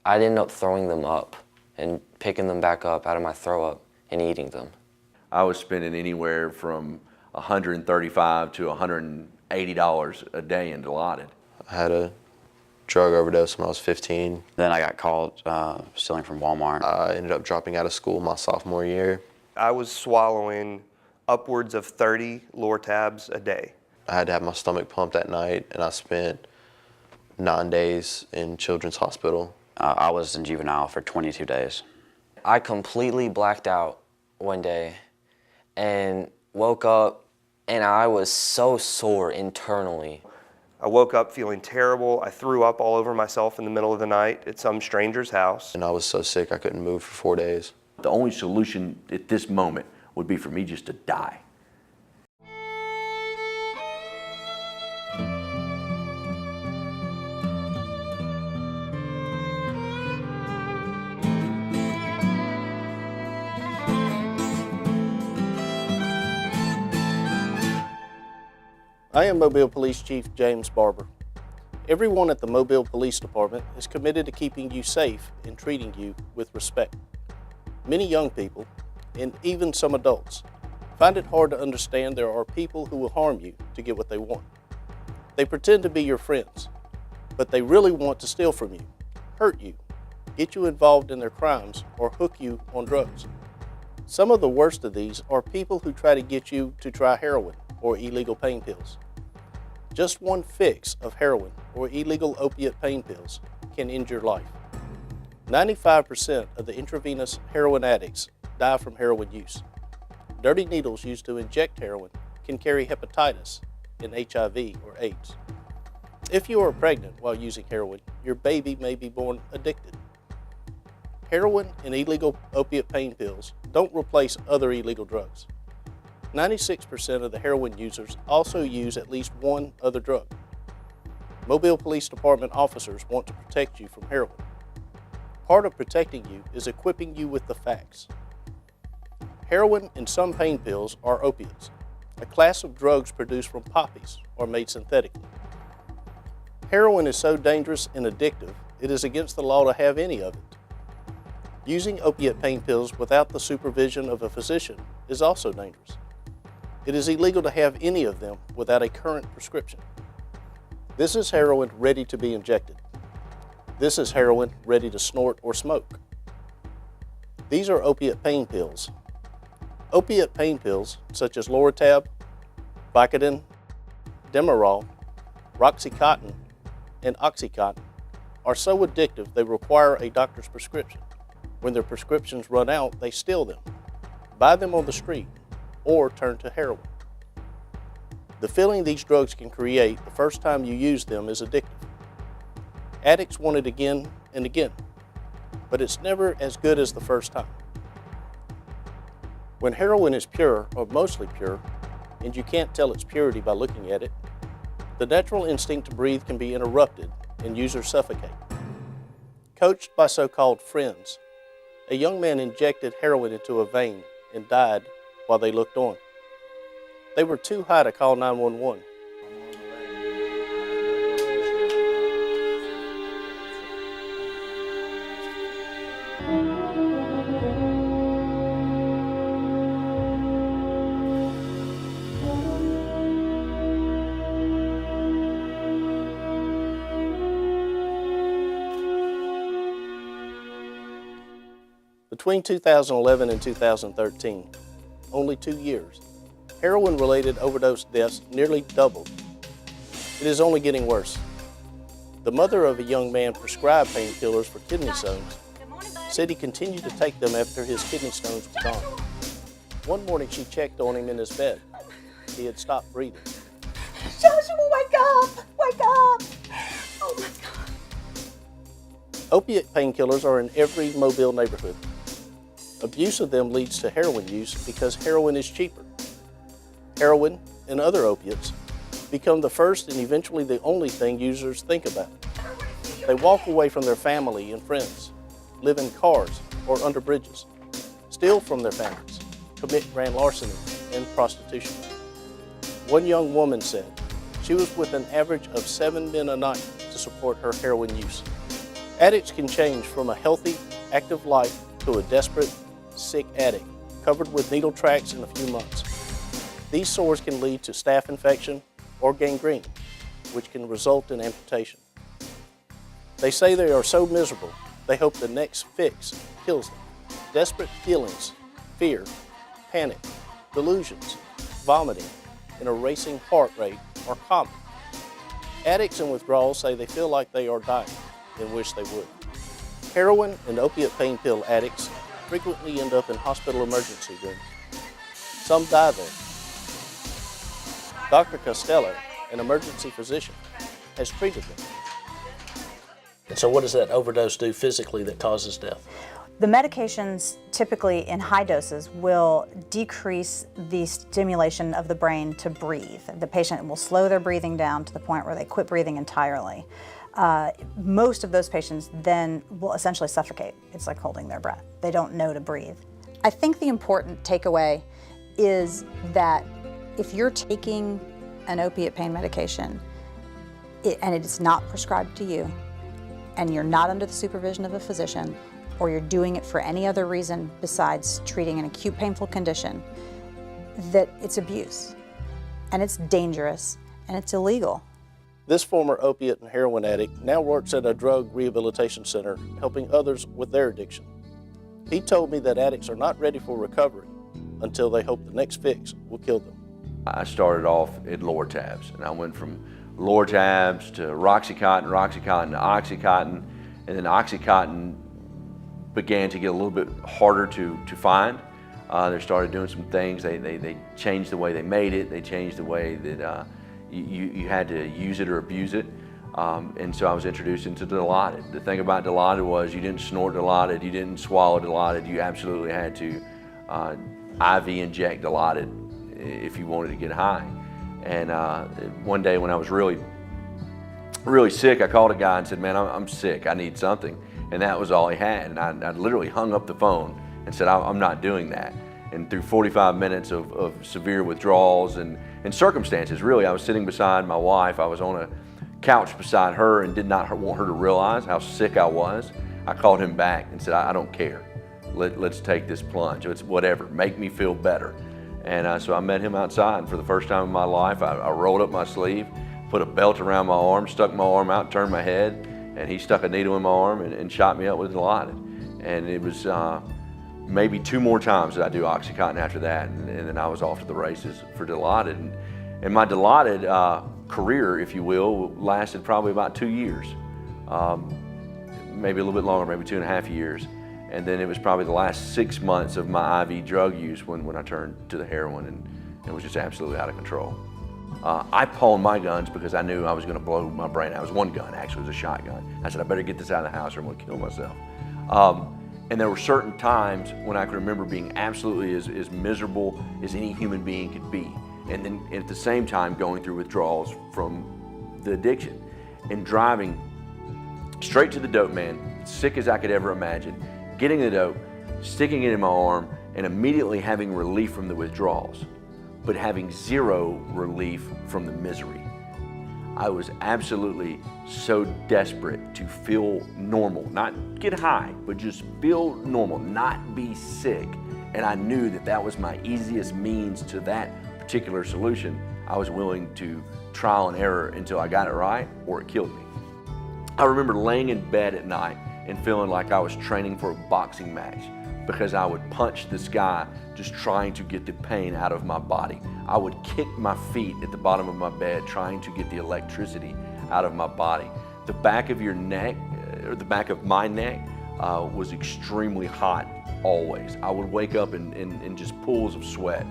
I'd end up throwing them up and picking them back up out of my throw up and eating them. I was spending anywhere from $135 to $180 a day in Dilaudid. I had a drug overdose when I was 15. Then I got caught stealing from Walmart. I ended up dropping out of school my sophomore year. I was swallowing upwards of 30 Lortabs a day. I had to have my stomach pumped at night, and I spent 9 days in Children's Hospital. I was in juvenile for 22 days. I completely blacked out one day and woke up, and I was so sore internally. I woke up feeling terrible. I threw up all over myself in the middle of the night at some stranger's house. And I was so sick I couldn't move for 4 days. The only solution at this moment would be for me just to die. I am Mobile Police Chief James Barber. Everyone at the Mobile Police Department is committed to keeping you safe and treating you with respect. Many young people, and even some adults, find it hard to understand there are people who will harm you to get what they want. They pretend to be your friends, but they really want to steal from you, hurt you, get you involved in their crimes, or hook you on drugs. Some of the worst of these are people who try to get you to try heroin or illegal pain pills. Just one fix of heroin or illegal opiate pain pills can end your life. 95% of the intravenous heroin addicts die from heroin use. Dirty needles used to inject heroin can carry hepatitis and HIV or AIDS. If you are pregnant while using heroin, your baby may be born addicted. Heroin and illegal opiate pain pills don't replace other illegal drugs. 96% of the heroin users also use at least one other drug. Mobile Police Department officers want to protect you from heroin. Part of protecting you is equipping you with the facts. Heroin and some pain pills are opiates, a class of drugs produced from poppies or made synthetically. Heroin is so dangerous and addictive, it is against the law to have any of it. Using opiate pain pills without the supervision of a physician is also dangerous. It is illegal to have any of them without a current prescription. This is heroin ready to be injected. This is heroin ready to snort or smoke. These are opiate pain pills. Opiate pain pills such as Loratab, Vicodin, Demerol, Roxycontin, and Oxycontin are so addictive they require a doctor's prescription. When their prescriptions run out, they steal them, buy them on the street, or turn to heroin. The feeling these drugs can create the first time you use them is addictive. Addicts want it again and again, but it's never as good as the first time. When heroin is pure, or mostly pure, and you can't tell its purity by looking at it, the natural instinct to breathe can be interrupted and users suffocate. Coached by so-called friends, a young man injected heroin into a vein and died while they looked on. They were too high to call 911. Between 2011 and 2013, only 2 years, heroin-related overdose deaths nearly doubled. It is only getting worse. The mother of a young man prescribed painkillers for kidney stones said he continued to take them after his kidney stones were gone. One morning she checked on him in his bed. He had stopped breathing. Joshua, wake up! Wake up! Oh my God. Opiate painkillers are in every Mobile neighborhood. Abuse of them leads to heroin use because heroin is cheaper. Heroin and other opiates become the first and eventually the only thing users think about. They walk away from their family and friends, live in cars or under bridges, steal from their families, commit grand larceny and prostitution. One young woman said she was with an average of 7 men a night to support her heroin use. Addicts can change from a healthy, active life to a desperate, sick addict, covered with needle tracks in a few months. These sores can lead to staph infection or gangrene, which can result in amputation. They say they are so miserable, they hope the next fix kills them. Desperate feelings, fear, panic, delusions, vomiting, and a racing heart rate are common. Addicts and withdrawals say they feel like they are dying and wish they would. Heroin and opiate pain pill addicts frequently end up in hospital emergency rooms. Some die there. Dr. Costello, an emergency physician, has treated them. And so what does that overdose do physically that causes death? The medications, typically in high doses, will decrease the stimulation of the brain to breathe. The patient will slow their breathing down to the point where they quit breathing entirely. Most of those patients then will essentially suffocate. It's like holding their breath. They don't know to breathe. I think the important takeaway is that if you're taking an opiate pain medication and it is not prescribed to you, and you're not under the supervision of a physician, or you're doing it for any other reason besides treating an acute painful condition, that it's abuse, and it's dangerous, and it's illegal. This former opiate and heroin addict now works at a drug rehabilitation center, helping others with their addiction. He told me that addicts are not ready for recovery until they hope the next fix will kill them. I started off at Lortabs, and I went from Lortabs to Roxycontin to Oxycontin, and then Oxycontin began to get a little bit harder to find. They started doing some things. They changed the way they made it. They changed the way that you had to use it or abuse it. And so I was introduced into Dilaudid. The thing about Dilaudid was you didn't snort Dilaudid, you didn't swallow Dilaudid. You absolutely had to IV inject Dilaudid if you wanted to get high. And one day when I was really sick, I called a guy and said, man, I'm sick, I need something. And that was all he had. And I literally hung up the phone and said, I'm not doing that. And through 45 minutes of severe withdrawals and circumstances, really, I was sitting beside my wife. I was on a couch beside her and did not want her to realize how sick I was. I called him back and said, I don't care. Let's take this plunge. It's whatever, make me feel better. And so I met him outside, and for the first time in my life, I rolled up my sleeve, put a belt around my arm, stuck my arm out, turned my head, and he stuck a needle in my arm and shot me up with Dilaudid. And it was maybe 2 more times that I do Oxycontin after that, and then I was off to the races for Dilaudid. And my Dilaudid career, if you will, lasted probably about 2 years, maybe a little bit longer, maybe 2.5 years. And then it was probably the last 6 months of my IV drug use when I turned to the heroin, and it was just absolutely out of control. I pawned my guns because I knew I was going to blow my brain out. It was one gun, actually, it was a shotgun. I said, I better get this out of the house or I'm going to kill myself. And there were certain times when I could remember being absolutely as miserable as any human being could be. And then at the same time going through withdrawals from the addiction and driving straight to the dope man, sick as I could ever imagine, getting the dope, sticking it in my arm, and immediately having relief from the withdrawals, but having zero relief from the misery. I was absolutely so desperate to feel normal, not get high, but just feel normal, not be sick. And I knew that that was my easiest means to that particular solution. I was willing to trial and error until I got it right or it killed me. I remember laying in bed at night and feeling like I was training for a boxing match because I would punch this guy just trying to get the pain out of my body. I would kick my feet at the bottom of my bed trying to get the electricity out of my body. The back of your neck, or the back of my neck, was extremely hot always. I would wake up in just pools of sweat,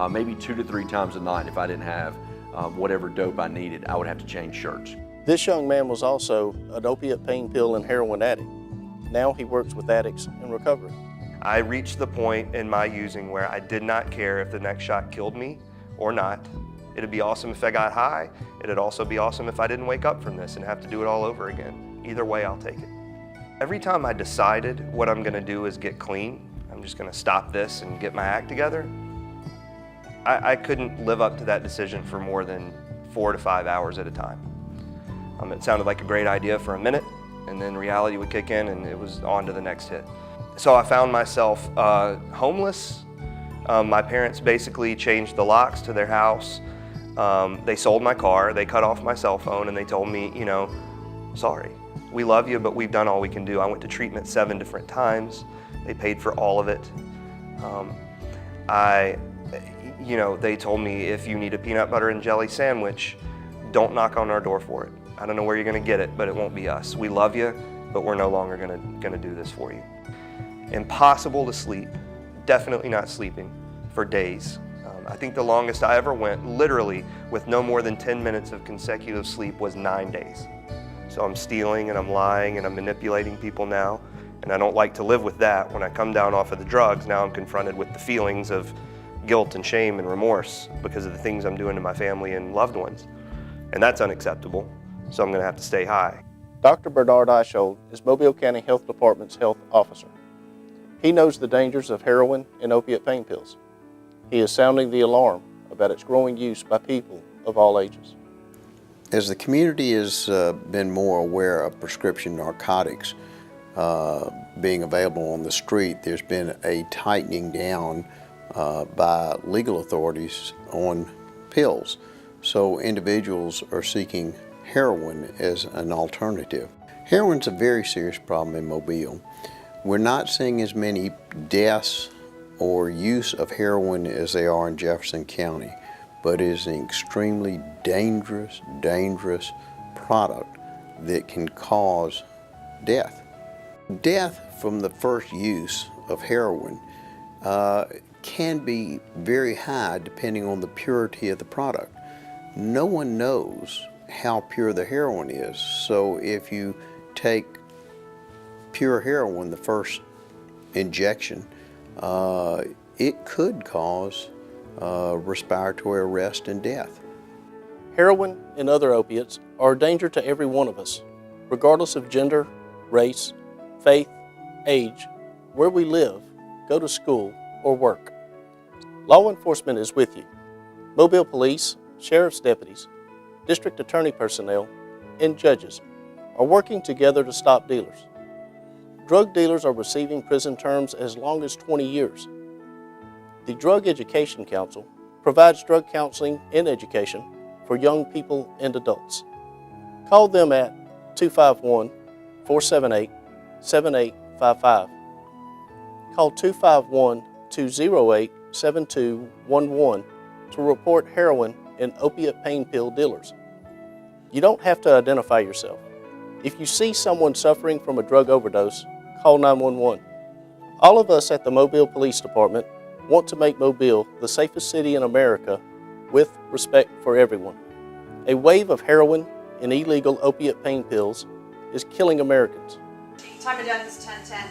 maybe 2 to 3 times a night. If I didn't have whatever dope I needed, I would have to change shirts. This young man was also an opiate pain pill and heroin addict. Now he works with addicts in recovery. I reached the point in my using where I did not care if the next shot killed me or not. It'd be awesome if I got high. It'd also be awesome if I didn't wake up from this and have to do it all over again. Either way, I'll take it. Every time I decided what I'm gonna do is get clean, I'm just gonna stop this and get my act together, I couldn't live up to that decision for more than 4 to 5 hours at a time. It sounded like a great idea for a minute, And then reality would kick in and it was on to the next hit. So I found myself homeless. My parents basically changed the locks to their house. They sold my car, they cut off my cell phone, and they told me, you know, sorry, we love you, but we've done all we can do. I went to treatment 7 different times. They paid for all of it. They told me, if you need a peanut butter and jelly sandwich, don't knock on our door for it. I don't know where you're gonna get it, but it won't be us. We love you, but we're no longer gonna do this for you. Impossible to sleep, definitely not sleeping for days. I think the longest I ever went, literally with no more than 10 minutes of consecutive sleep, was 9 days. So I'm stealing and I'm lying and I'm manipulating people now, and I don't like to live with that. When I come down off of the drugs, now I'm confronted with the feelings of guilt and shame and remorse because of the things I'm doing to my family and loved ones. And that's unacceptable, so I'm gonna have to stay high. Dr. Bernard Eichold is Mobile County Health Department's health officer. He knows the dangers of heroin and opiate pain pills. He is sounding the alarm about its growing use by people of all ages. As the community has been more aware of prescription narcotics being available on the street, there's been a tightening down by legal authorities on pills. So individuals are seeking heroin as an alternative. Heroin's a very serious problem in Mobile. We're not seeing as many deaths or use of heroin as they are in Jefferson County, but it is an extremely dangerous product that can cause death. Death from the first use of heroin can be very high depending on the purity of the product. No one knows how pure the heroin is, so if you take pure heroin, the first injection, it could cause respiratory arrest and death. Heroin and other opiates are a danger to every one of us, regardless of gender, race, faith, age, where we live, go to school, or work. Law enforcement is with you. Mobile police, sheriff's deputies, district attorney personnel, and judges are working together to stop dealers. Drug dealers are receiving prison terms as long as 20 years. The Drug Education Council provides drug counseling and education for young people and adults. Call them at 251-478-7855. Call 251-208-7211 to report heroin and opiate pain pill dealers. You don't have to identify yourself. If you see someone suffering from a drug overdose, call 911. All of us at the Mobile Police Department want to make Mobile the safest city in America with respect for everyone. A wave of heroin and illegal opiate pain pills is killing Americans. Time of death is 10:10.